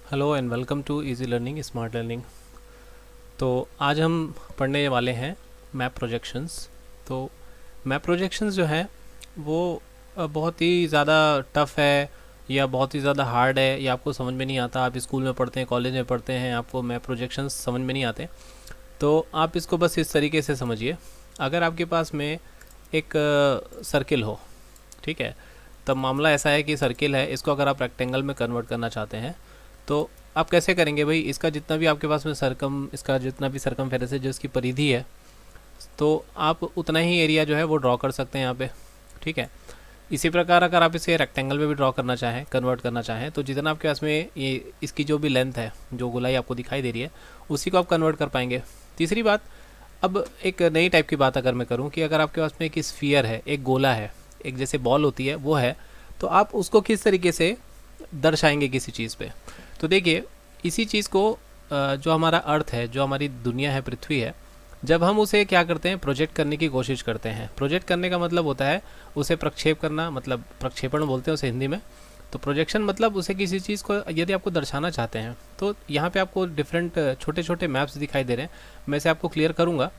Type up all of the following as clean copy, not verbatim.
Hello and welcome to easy learning smart learning. तो आज हम पढ़ने वाले हैं मैप प्रोजेक्शंस। तो मैप प्रोजेक्शंस जो है वो बहुत ही ज़्यादा टफ़ है या बहुत ही ज़्यादा हार्ड है या आपको समझ में नहीं आता। आप स्कूल में पढ़ते हैं, कॉलेज में पढ़ते हैं, आपको मैप प्रोजेक्शंस समझ में नहीं आते। तो आप इसको बस इस तरीके से समझिए। अगर आपके पास में एक सर्किल हो, ठीक है, तब मामला ऐसा है कि सर्किल है, इसको अगर आप रेक्टेंगल में कन्वर्ट करना चाहते हैं तो आप कैसे करेंगे भाई। इसका जितना भी आपके पास में इसका जितना भी सरकमफेरेंस है, जो इसकी परिधि है, तो आप उतना ही एरिया जो है वो ड्रॉ कर सकते हैं यहाँ पे, ठीक है। इसी प्रकार अगर आप इसे रेक्टेंगल में भी ड्रॉ करना चाहें, कन्वर्ट करना चाहें, तो जितना आपके पास में ये इसकी जो भी लेंथ है, जो गोलाई आपको दिखाई दे रही है, उसी को आप कन्वर्ट कर पाएंगे। तीसरी बात, अब एक नई टाइप की बात अगर मैं करूँ कि अगर आपके पास में एक स्फीयर है, एक गोला है, एक जैसे बॉल होती है वो है, तो आप उसको किस तरीके से दर्शाएंगे किसी चीज़ पे। तो देखिए, इसी चीज़ को जो हमारा अर्थ है, जो हमारी दुनिया है, पृथ्वी है, जब हम उसे क्या करते हैं, प्रोजेक्ट करने की कोशिश करते हैं। प्रोजेक्ट करने का मतलब होता है उसे प्रक्षेप करना, मतलब प्रक्षेपण बोलते हैं उसे हिंदी में। तो प्रोजेक्शन मतलब उसे किसी चीज़ को यदि आपको दर्शाना चाहते हैं, तो यहाँ पे आपको डिफरेंट छोटे छोटे मैप्स दिखाई दे रहे हैं। मैं इसे आपको क्लियर करूँगा।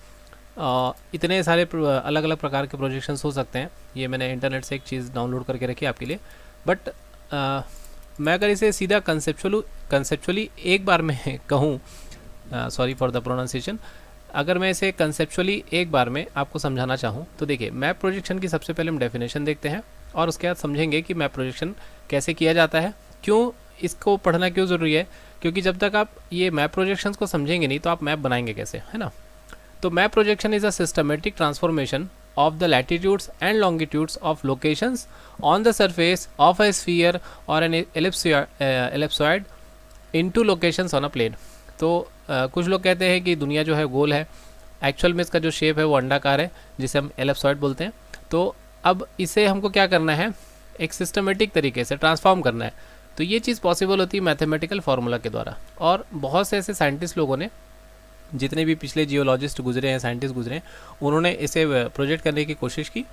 इतने सारे अलग अलग प्रकार के प्रोजेक्शंस हो सकते हैं। ये मैंने इंटरनेट से एक चीज़ डाउनलोड करके रखी है आपके लिए। बट मैं अगर इसे सीधा कंसेप्चुअली एक बार में कहूँ, सॉरी फॉर द प्रोनाउंसिएशन, अगर मैं इसे कंसेप्चुअली एक बार में आपको समझाना चाहूँ, तो देखिए, मैप प्रोजेक्शन की सबसे पहले हम डेफिनेशन देखते हैं और उसके बाद समझेंगे कि मैप प्रोजेक्शन कैसे किया जाता है, क्यों इसको पढ़ना क्यों ज़रूरी है। क्योंकि जब तक आप ये मैप प्रोजेक्शंस को समझेंगे नहीं तो आप मैप बनाएंगे कैसे, है ना। तो map projection is a systematic transformation of the latitudes and longitudes of locations on the surface of a sphere or an ellipsoid into locations on a plane। तो कुछ लोग कहते हैं कि दुनिया जो है गोल है, एक्चुअल में इसका जो शेप है वो अंडाकार है, जिसे हम एलिप्सॉइड बोलते हैं। तो अब इसे हमको क्या करना है, एक सिस्टमेटिक तरीके से ट्रांसफॉर्म करना है। तो ये चीज़ पॉसिबल होती है मैथमेटिकल फार्मूला के द्वारा। और बहुत से ऐसे साइंटिस्ट लोगों ने, जितने भी पिछले जियोलॉजिस्ट गुजरे हैं, साइंटिस्ट गुजरे हैं, उन्होंने इसे प्रोजेक्ट करने की कोशिश की।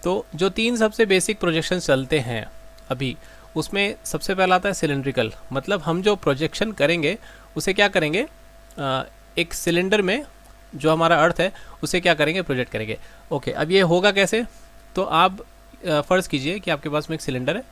तो जो तीन सबसे बेसिक प्रोजेक्शन चलते हैं अभी, उसमें सबसे पहला आता है सिलेंड्रिकल। मतलब हम जो प्रोजेक्शन करेंगे उसे क्या करेंगे, एक सिलेंडर में जो हमारा अर्थ है उसे क्या करेंगे, प्रोजेक्ट करेंगे। ओके, अब ये होगा कैसे। तो आप फ़र्ज़ कीजिए कि आपके पास में एक सिलेंडर है।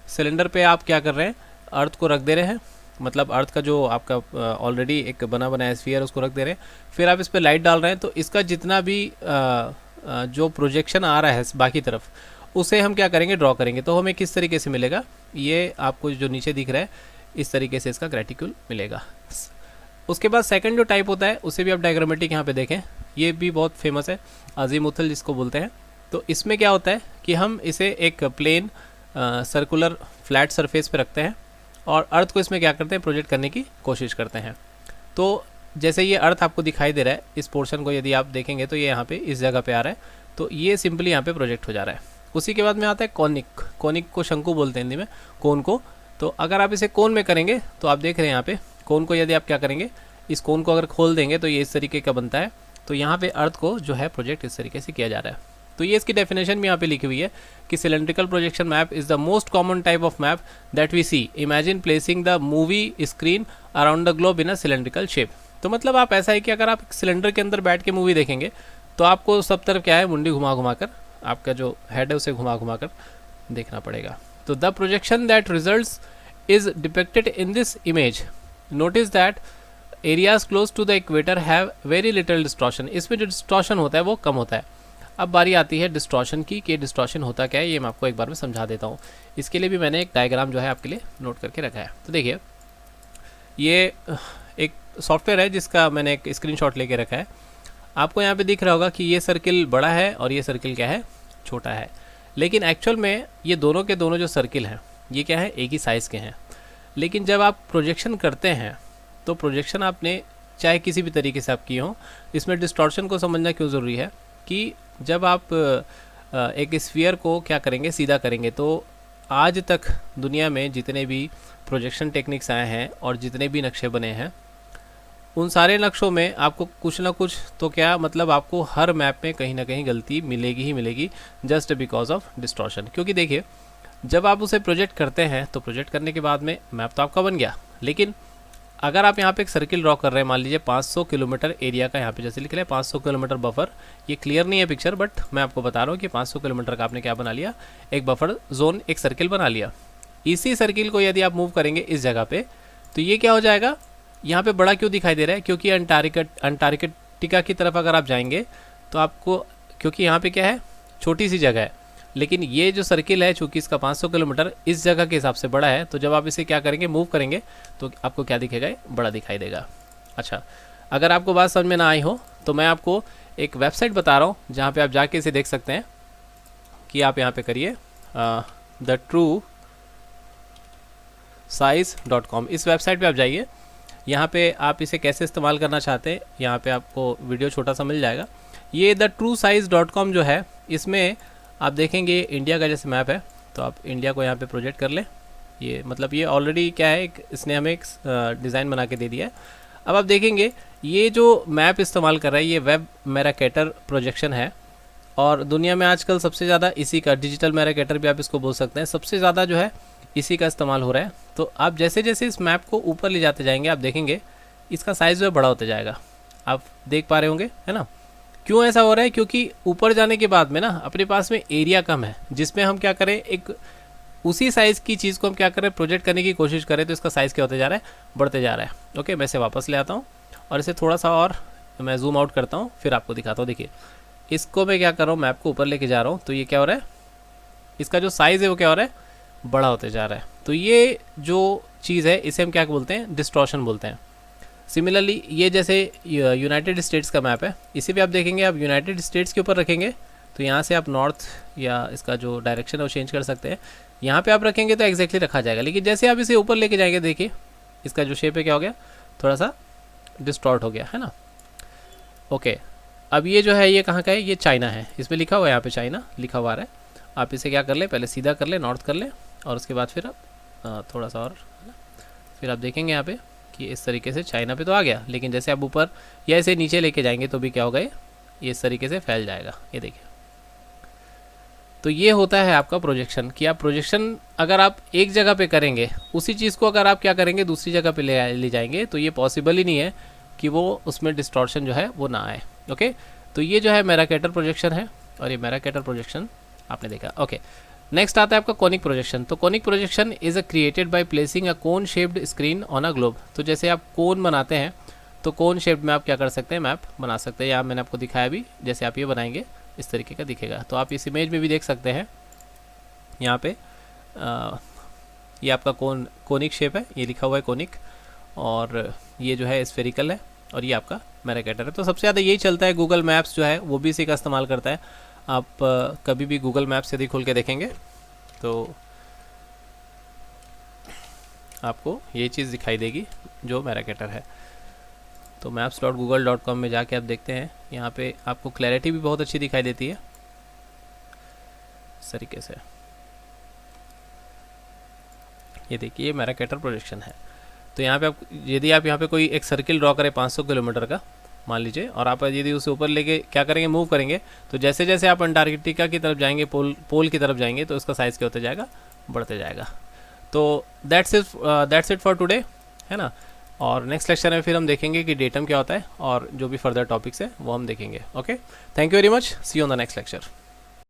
सिलेंडर पे आप क्या कर रहे हैं, अर्थ को रख दे रहे हैं, मतलब अर्थ का जो आपका ऑलरेडी एक बना बनाया स्फीयर उसको रख दे रहे हैं। फिर आप इस पर लाइट डाल रहे हैं, तो इसका जितना भी जो प्रोजेक्शन आ रहा है बाकी तरफ, उसे हम क्या करेंगे, ड्रॉ करेंगे। तो हमें किस तरीके से मिलेगा, ये आपको जो नीचे दिख रहा है इस तरीके से इसका ग्रेटिक्यूल मिलेगा। उसके बाद सेकंड जो टाइप होता है उसे भी आप डायग्रामेटिक यहाँ पे देखें, ये भी बहुत फेमस है, अजीमुथल जिसको बोलते हैं। तो इसमें क्या होता है कि हम इसे एक प्लेन सर्कुलर फ्लैट सरफेस पे रखते हैं और अर्थ को इसमें क्या करते हैं, प्रोजेक्ट करने की कोशिश करते हैं। तो जैसे ये अर्थ आपको दिखाई दे रहा है, इस पोर्शन को यदि आप देखेंगे तो ये यहाँ पे इस जगह पे आ रहा है, तो ये सिंपली यहाँ पे प्रोजेक्ट हो जा रहा है। उसी के बाद में आता है कॉनिक। कॉनिक को शंकु बोलते हैं हिंदी में, कोन को। तो अगर आप इसे कोन में करेंगे तो आप देख रहे हैं यहाँ पे कोन को, यदि आप क्या करेंगे, इस कोन को अगर खोल देंगे तो ये इस तरीके का बनता है। तो यहाँ पे अर्थ को जो है प्रोजेक्ट इस तरीके से किया जा रहा है। तो ये इसकी डेफिनेशन भी यहाँ पे लिखी हुई है कि cylindrical projection map is the most common type of map that we see. Imagine placing the movie screen around the globe in a cylindrical shape. तो मतलब आप ऐसा है कि अगर आप सिलेंडर के अंदर बैठ के मूवी देखेंगे तो आपको सब तरफ क्या है, मुंडी घुमा घुमा कर, आपका जो हेड है उसे घुमा घुमा कर देखना पड़ेगा। तो the projection that results is depicted in this image. Notice that areas close to the equator have very little distortion. इसमें जो डिस्टॉर्शन होता है वो कम होता है। अब बारी आती है डिस्टॉर्शन की, कि डिस्टॉर्शन होता क्या है, ये मैं आपको एक बार में समझा देता हूँ। इसके लिए भी मैंने एक डायग्राम जो है आपके लिए नोट करके रखा है। तो देखिए, ये एक सॉफ्टवेयर है जिसका मैंने एक स्क्रीनशॉट लेके रखा है। आपको यहाँ पे दिख रहा होगा कि ये सर्किल बड़ा है और ये सर्किल क्या है, छोटा है। लेकिन एक्चुअल में ये दोनों के दोनों जो सर्किल हैं ये क्या है, एक ही साइज़ के हैं। लेकिन जब आप प्रोजेक्शन करते हैं तो प्रोजेक्शन आपने चाहे किसी भी तरीके से आप किए हों, इसमें डिस्टॉर्शन को समझना क्यों ज़रूरी है कि जब आप एक स्फीयर को क्या करेंगे, सीधा करेंगे, तो आज तक दुनिया में जितने भी प्रोजेक्शन टेक्निक्स आए हैं और जितने भी नक्शे बने हैं, उन सारे नक्शों में आपको कुछ ना कुछ तो क्या मतलब आपको हर मैप में कहीं ना कहीं गलती मिलेगी ही मिलेगी, जस्ट बिकॉज ऑफ डिस्टॉर्शन। क्योंकि देखिए, जब आप उसे प्रोजेक्ट करते हैं तो प्रोजेक्ट करने के बाद में मैप तो आपका बन गया, लेकिन अगर आप यहाँ पे एक सर्किल ड्रॉ कर रहे हैं, मान लीजिए 500 किलोमीटर एरिया का, यहाँ पे जैसे लिख रहे हैं 500 किलोमीटर बफर, ये क्लियर नहीं है पिक्चर, बट मैं आपको बता रहा हूँ कि 500 किलोमीटर का आपने क्या बना लिया, एक बफर जोन, एक सर्किल बना लिया। इसी सर्किल को यदि आप मूव करेंगे इस जगह पे, तो ये क्या हो जाएगा, यहाँ पे बड़ा क्यों दिखाई दे रहा है, क्योंकि अंटार्कटिका की तरफ अगर आप जाएंगे तो आपको, क्योंकि यहाँ पे क्या है, छोटी सी जगह है, लेकिन ये जो सर्किल है चूंकि इसका 500 किलोमीटर इस जगह के हिसाब से बड़ा है, तो जब आप इसे क्या करेंगे, मूव करेंगे, तो आपको क्या दिखेगा, बड़ा दिखाई देगा। अच्छा, अगर आपको बात समझ में ना आई हो तो मैं आपको एक वेबसाइट बता रहा हूँ जहाँ पे आप जाके इसे देख सकते हैं, कि आप यहाँ पे करिए thetruesize.com, इस वेबसाइट पे आप जाइए। यहाँ पे आप इसे कैसे इस्तेमाल करना चाहते हैं, यहाँ पे आपको वीडियो छोटा सा मिल जाएगा। ये thetruesize.com जो है, इसमें आप देखेंगे इंडिया का जैसे मैप है, तो आप इंडिया को यहाँ पे प्रोजेक्ट कर लें। ये मतलब ये ऑलरेडी क्या है, इसने हमें एक डिज़ाइन बना के दे दिया है। अब आप देखेंगे ये जो मैप इस्तेमाल कर रहा है, ये वेब मैराकेटर प्रोजेक्शन है, और दुनिया में आजकल सबसे ज़्यादा इसी का, डिजिटल मैराकेटर भी आप इसको बोल सकते हैं, सबसे ज़्यादा जो है इसी का इस्तेमाल हो रहा है। तो आप जैसे जैसे इस मैप को ऊपर ले जाते जाएंगे, आप देखेंगे इसका साइज़ जो है बड़ा होता जाएगा, आप देख पा रहे होंगे, है ना। क्यों ऐसा हो रहा है, क्योंकि ऊपर जाने के बाद में ना अपने पास में एरिया कम है, जिसमें हम क्या करें, एक उसी साइज़ की चीज़ को हम क्या करें, प्रोजेक्ट करने की कोशिश करें, तो इसका साइज़ क्या होते जा रहा है, बढ़ते जा रहा है। ओके, मैं इसे वापस ले आता हूँ और इसे थोड़ा सा और मैं जूम आउट करता हूँ, फिर आपको दिखाता हूँ। देखिए इसको मैं क्या कर रहा हूँ, मैप को ऊपर लेके जा रहा हूँ, तो ये क्या हो रहा है, इसका जो साइज़ है वो क्या हो रहा है, बड़ा होते जा रहा है। तो ये जो चीज़ है इसे हम क्या बोलते हैं, डिस्टॉर्शन बोलते हैं। सिमिलरली ये जैसे यूनाइटेड स्टेट्स का मैप है, इसी पे आप देखेंगे, आप यूनाइटेड स्टेट्स के ऊपर रखेंगे तो यहाँ से आप नॉर्थ या इसका जो डायरेक्शन है वो चेंज कर सकते हैं। यहाँ पे आप रखेंगे तो एग्जैक्टली रखा जाएगा, लेकिन जैसे आप इसे ऊपर लेके जाएंगे, देखिए इसका जो शेप है क्या हो गया, थोड़ा सा डिस्टॉर्ट हो गया, है ना। ओके, अब ये जो है ये कहाँ का है, ये चाइना है, इसमें लिखा हुआ है, यहाँ पे चाइना लिखा हुआ आ रहा है। आप इसे क्या कर ले, पहले सीधा कर ले, नॉर्थ कर ले, और उसके बाद फिर आप थोड़ा सा और, फिर आप देखेंगे यहाँ पे कि इस तरीके से चाइना पे तो आ गया, लेकिन जैसे आप ऊपर या इसे नीचे लेके जाएंगे तो भी क्या होगा, ये इस तरीके से फैल जाएगा, ये देखिए। तो ये होता है आपका प्रोजेक्शन, कि आप प्रोजेक्शन अगर आप एक जगह पे करेंगे, उसी चीज़ को अगर आप क्या करेंगे, दूसरी जगह पे ले जाएंगे, तो ये पॉसिबल ही नहीं है कि वो उसमें डिस्टॉर्शन जो है वो ना आए। ओके, तो ये जो है मैराकेटर प्रोजेक्शन है, और ये मैराकेटर प्रोजेक्शन आपने देखा। ओके, नेक्स्ट आता है आपका कोनिक प्रोजेक्शन। तो conic projection is a created by placing a cone shaped screen on a globe. तो जैसे आप कोन बनाते हैं, तो कोन शेप्ड में आप क्या कर सकते हैं, मैप बना सकते हैं। यहाँ मैंने आपको दिखाया भी, जैसे आप ये बनाएंगे इस तरीके का दिखेगा। तो आप इस इमेज में भी देख सकते हैं, यहाँ पे ये आपका कोनिक शेप है, ये लिखा हुआ है कोनिक, और ये जो है स्फेरिकल है, और ये आपका मैराकेटर है। तो सबसे ज़्यादा यही चलता है, गूगल मैप्स जो है वो भी इसी का इस्तेमाल करता है। आप कभी भी गूगल मैप्स यदि खोल के देखेंगे तो आपको ये चीज़ दिखाई देगी जो मैराकेटर है। तो maps.google.com में जाके आप देखते हैं, यहाँ पे आपको क्लैरिटी भी बहुत अच्छी दिखाई देती है इस तरीके से। ये देखिए, ये मैराकेटर प्रोजेक्शन है। तो यहाँ पे आप, यदि आप यहाँ पे कोई एक सर्किल ड्रॉ करें 500 किलोमीटर का मान लीजिए, और आप यदि उसे ऊपर लेके क्या करेंगे, मूव करेंगे, तो जैसे जैसे आप अंटार्कटिका की तरफ जाएंगे, पोल की तरफ जाएंगे, तो इसका साइज़ क्या होता जाएगा, बढ़ते जाएगा। तो दैट्स इट फॉर टुडे, है ना। और नेक्स्ट लेक्चर में फिर हम देखेंगे कि डेटम क्या होता है, और जो भी फर्दर टॉपिक्स है वो हम देखेंगे। Okay, thank you very much, see you on the next lecture.